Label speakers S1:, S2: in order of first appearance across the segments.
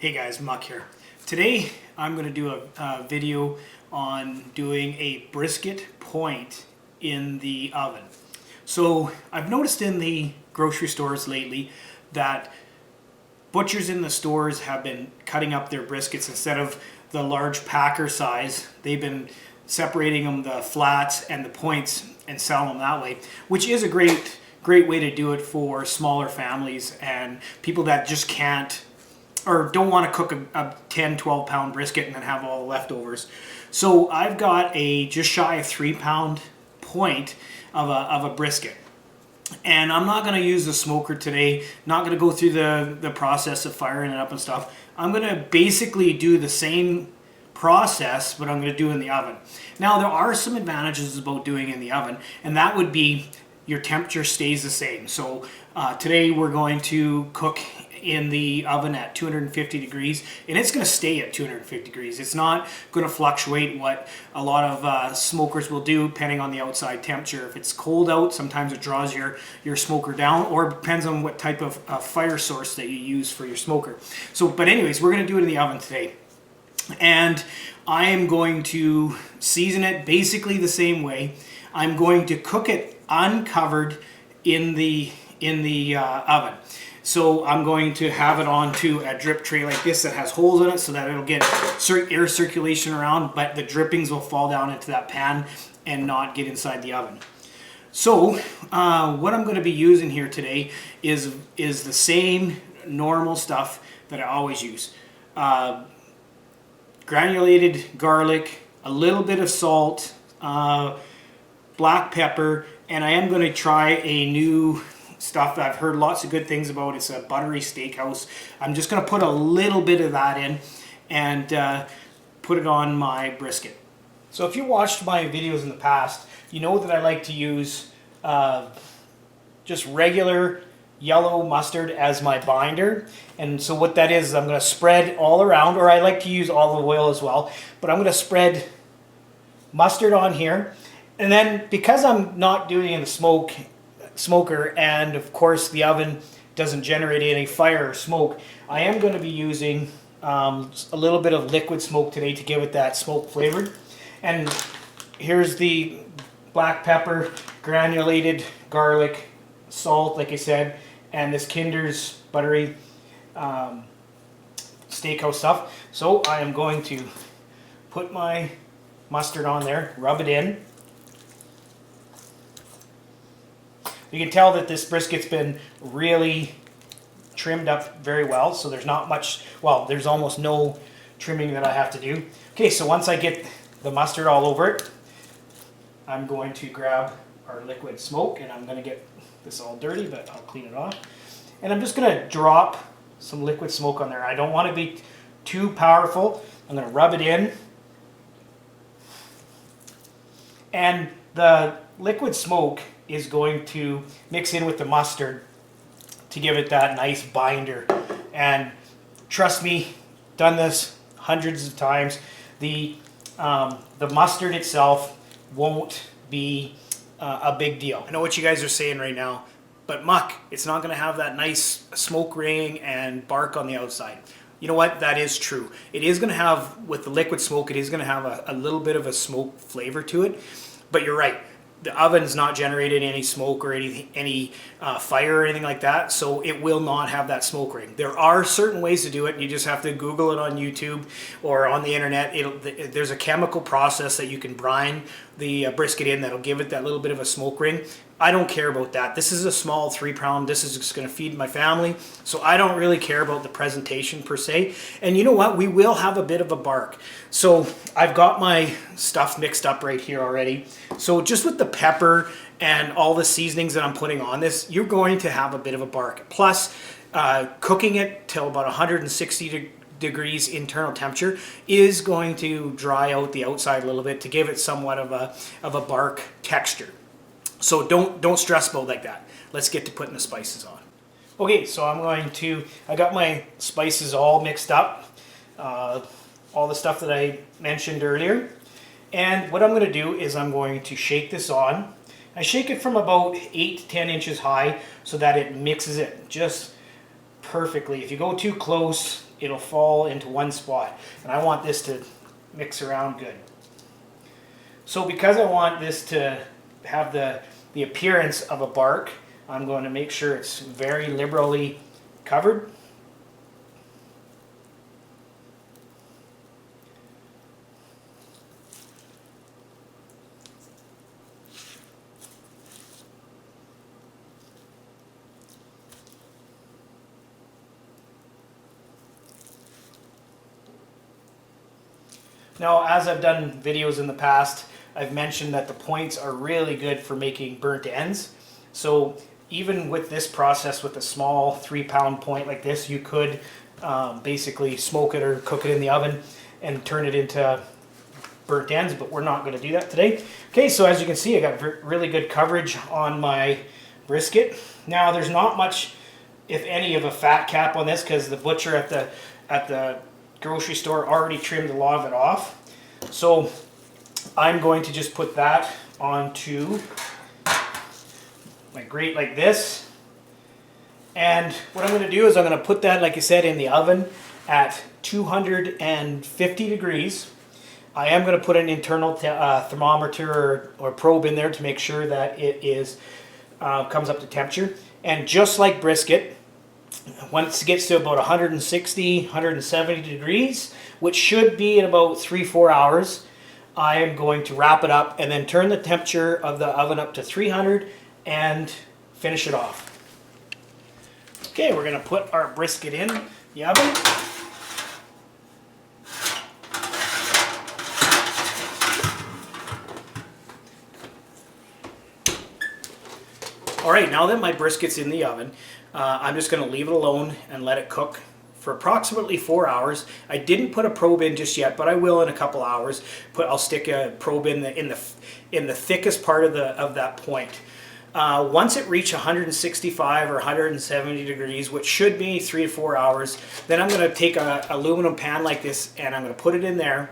S1: Hey guys, Muck here. Today I'm going to do a video on doing a brisket point in the oven. So I've noticed in the grocery stores lately that butchers in the stores have been cutting up their briskets instead of the large packer size. They've been separating them, the flats and the points, and selling them that way, which is a great way to do it for smaller families and people that just can't or don't want to cook a 10, 12 pound brisket and then have all the leftovers. So I've got a just shy of 3 pound point of a brisket. And I'm not going to use the smoker today, not going to go through the process of firing it up and stuff. I'm going to basically do the same process, but I'm going to do it in the oven. Now there are some advantages about doing it in the oven, and that would be your temperature stays the same. So today we're going to cook in the oven at 250 degrees, and it's going to stay at 250 degrees. It's not going to fluctuate what a lot of smokers will do depending on the outside temperature. If it's cold out, sometimes it draws your smoker down, or it depends on what type of fire source that you use for your smoker. So, but anyways, we're going to do it in the oven today. And I am going to season it basically the same way. I'm going to cook it uncovered in the oven. So I'm going to have it onto a drip tray like this that has holes in it so that it'll get air circulation around, but the drippings will fall down into that pan and not get inside the oven. So what I'm going to be using here today is the same normal stuff that I always use. Granulated garlic, a little bit of salt, black pepper, and I am going to try a new stuff that I've heard lots of good things about. It's a buttery steakhouse. I'm just going to put a little bit of that in and put it on my brisket. So if you watched my videos in the past, you know that I like to use just regular yellow mustard as my binder. And so what that is I'm going to spread all around, or I like to use olive oil as well, but I'm going to spread mustard on here. And then because I'm not doing it in the smoker, and of course the oven doesn't generate any fire or smoke, I am going to be using a little bit of liquid smoke today to give it that smoke flavor. And here's the black pepper, granulated garlic, salt, like I said, and this Kinder's buttery steakhouse stuff. So I am going to put my mustard on there, rub it in. You can tell that this brisket's been really trimmed up very well, so there's not much, well, there's almost no trimming that I have to do. Okay, so once I get the mustard all over it, I'm going to grab our liquid smoke, and I'm going to get this all dirty, but I'll clean it off. And I'm just going to drop some liquid smoke on there. I don't want to be too powerful. I'm going to rub it in. And the liquid smoke is going to mix in with the mustard to give it that nice binder. And trust me, done this hundreds of times. The mustard itself won't be a big deal. I know what you guys are saying right now, but Muck, it's not going to have that nice smoke ring and bark on the outside. You know what? That is true. It is going to have, with the liquid smoke, it is going to have a little bit of a smoke flavor to it. But you're right. The oven's not generating any smoke or any fire or anything like that, so it will not have that smoke ring. There are certain ways to do it. You just have to Google it on YouTube or on the internet. There's a chemical process that you can brine the brisket in that'll give it that little bit of a smoke ring. I don't care about that. This is a small 3 pound. This is just going to feed my family, so I don't really care about the presentation per se. And you know what? We will have a bit of a bark. So I've got my stuff mixed up right here already. So just with the pepper and all the seasonings that I'm putting on this, you're going to have a bit of a bark. Plus, cooking it till about 160 degrees internal temperature is going to dry out the outside a little bit to give it somewhat of a bark texture. So don't stress about like that. Let's get to putting the spices on. Okay, so I got my spices all mixed up, all the stuff that I mentioned earlier. And what I'm going to do is I'm going to shake this on. I shake it from about 8 to 10 inches high so that it mixes it just perfectly. If you go too close, it'll fall into one spot. And I want this to mix around good. So because I want this to have the appearance of a bark, I'm going to make sure it's very liberally covered. Now, as I've done videos in the past, I've mentioned that the points are really good for making burnt ends. So even with this process, with a small 3-pound point like this, you could basically smoke it or cook it in the oven and turn it into burnt ends, but we're not going to do that today. Okay, so as you can see, I got really good coverage on my brisket. Now, there's not much, if any, of a fat cap on this because the butcher at the grocery store already trimmed a lot of it off. So I'm going to just put that onto my grate like this. And what I'm going to do is I'm going to put that, like I said, in the oven at 250 degrees. I am going to put an internal thermometer or probe in there to make sure that it is comes up to temperature. And just like brisket, once it gets to about 160, 170 degrees, which should be in about 3-4 hours, I am going to wrap it up and then turn the temperature of the oven up to 300 and finish it off. Okay, we're going to put our brisket in the oven. All right, now that my brisket's in the oven, I'm just going to leave it alone and let it cook for approximately 4 hours. I didn't put a probe in just yet, but I will in a couple hours. I'll stick a probe in the thickest part of that point. Once it reaches 165 or 170 degrees, which should be 3 to 4 hours, then I'm going to take an aluminum pan like this and I'm going to put it in there.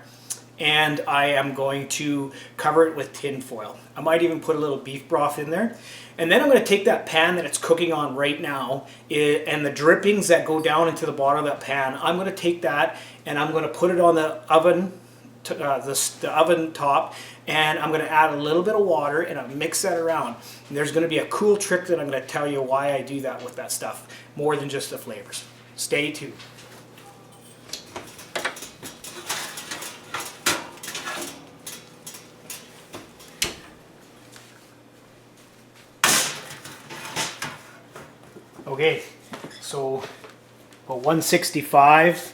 S1: And I am going to cover it with tin foil. I might even put a little beef broth in there. And then I'm going to take that pan that it's cooking on right now and the drippings that go down into the bottom of that pan, I'm going to take that and I'm going to put it on the oven, the oven top, and I'm going to add a little bit of water and I'll mix that around. And there's going to be a cool trick that I'm going to tell you why I do that with that stuff, more than just the flavors. Stay tuned. Okay, so about 165,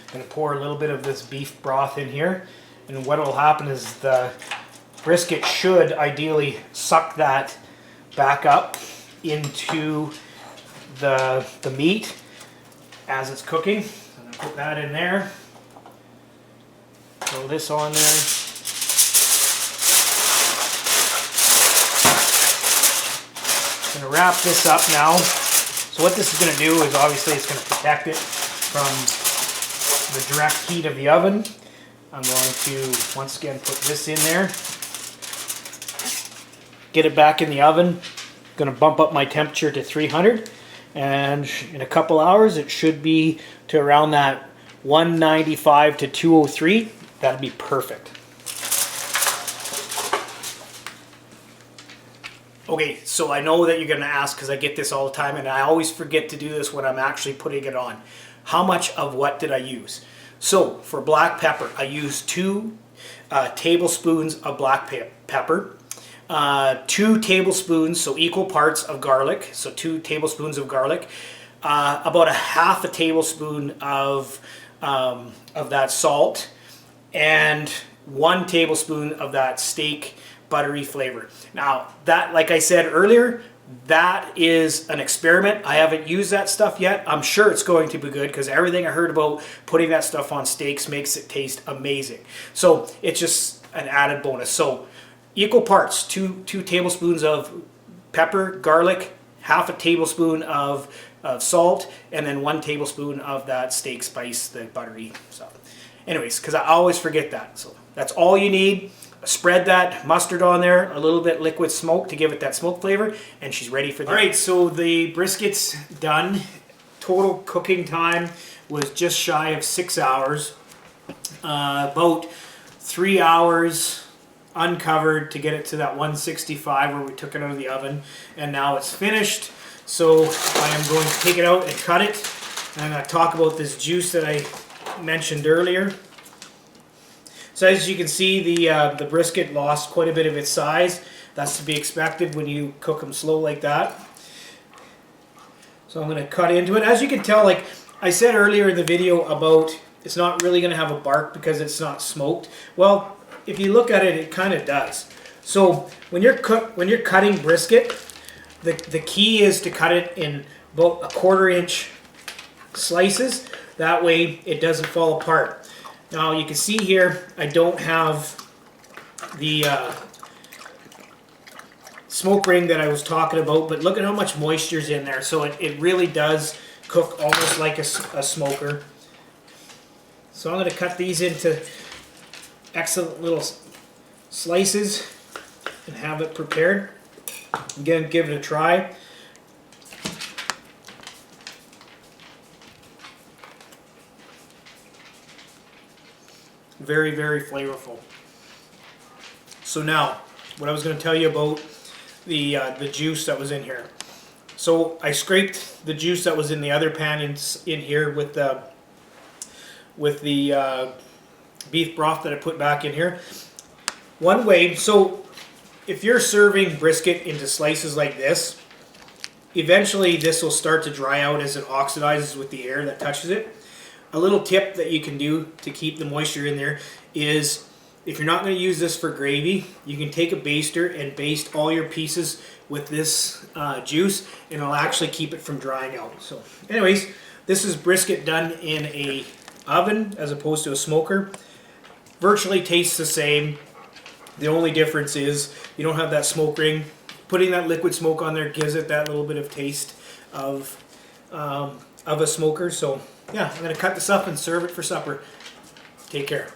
S1: I'm going to pour a little bit of this beef broth in here, and what will happen is the brisket should ideally suck that back up into the meat as it's cooking. So I'm going to put that in there, throw this on there. I'm going to wrap this up now. So what this is going to do is obviously it's going to protect it from the direct heat of the oven. I'm going to once again put this in there. Get it back in the oven. Going to bump up my temperature to 300. And in a couple hours it should be to around that 195 to 203. That'll be perfect. Okay, so I know that you're going to ask, because I get this all the time, and I always forget to do this when I'm actually putting it on. How much of what did I use? So, for black pepper, I used 2 tablespoons of black pepper, 2 tablespoons, so equal parts of garlic, so 2 tablespoons of garlic, about a half a tablespoon of that salt, and 1 tablespoon of that steak buttery flavor. Now, that, like I said earlier, that is an experiment. I haven't used that stuff yet. I'm sure it's going to be good because everything I heard about putting that stuff on steaks makes it taste amazing. So it's just an added bonus. So equal parts, 2 tablespoons of pepper, garlic, half a tablespoon of salt, and then 1 tablespoon of that steak spice, the buttery stuff. Anyways, because I always forget that. So that's all you need. Spread that mustard on there, a little bit liquid smoke to give it that smoke flavor, and she's ready for that. All right, so the brisket's done. total cooking time was just shy of 6 hours. About 3 hours uncovered to get it to that 165 where we took it out of the oven, and now it's finished. So I am going to take it out and cut it, and I'm going to talk about this juice that I mentioned earlier. So as you can see, the brisket lost quite a bit of its size. That's to be expected when you cook them slow like that. So I'm going to cut into it. As you can tell, like I said earlier in the video about it's not really going to have a bark because it's not smoked. Well, if you look at it, it kind of does. So when you're cutting brisket, the key is to cut it in about 1/4 inch slices. That way it doesn't fall apart. Now you can see here I don't have the smoke ring that I was talking about, but look at how much moisture's in there. So it really does cook almost like a smoker. So I'm going to cut these into excellent little slices and have it prepared. Again, give it a try. Very, very flavorful. So now, what I was going to tell you about the juice that was in here. So I scraped the juice that was in the other pan in here with the beef broth that I put back in here. One way, so if you're serving brisket into slices like this, eventually this will start to dry out as it oxidizes with the air that touches it. A little tip that you can do to keep the moisture in there is, if you're not going to use this for gravy, you can take a baster and baste all your pieces with this juice, and it'll actually keep it from drying out. So anyways, this is brisket done in a oven as opposed to a smoker. Virtually tastes the same. The only difference is you don't have that smoke ring. Putting that liquid smoke on there gives it that little bit of taste of a smoker. So yeah, I'm going to cut this up and serve it for supper. Take care.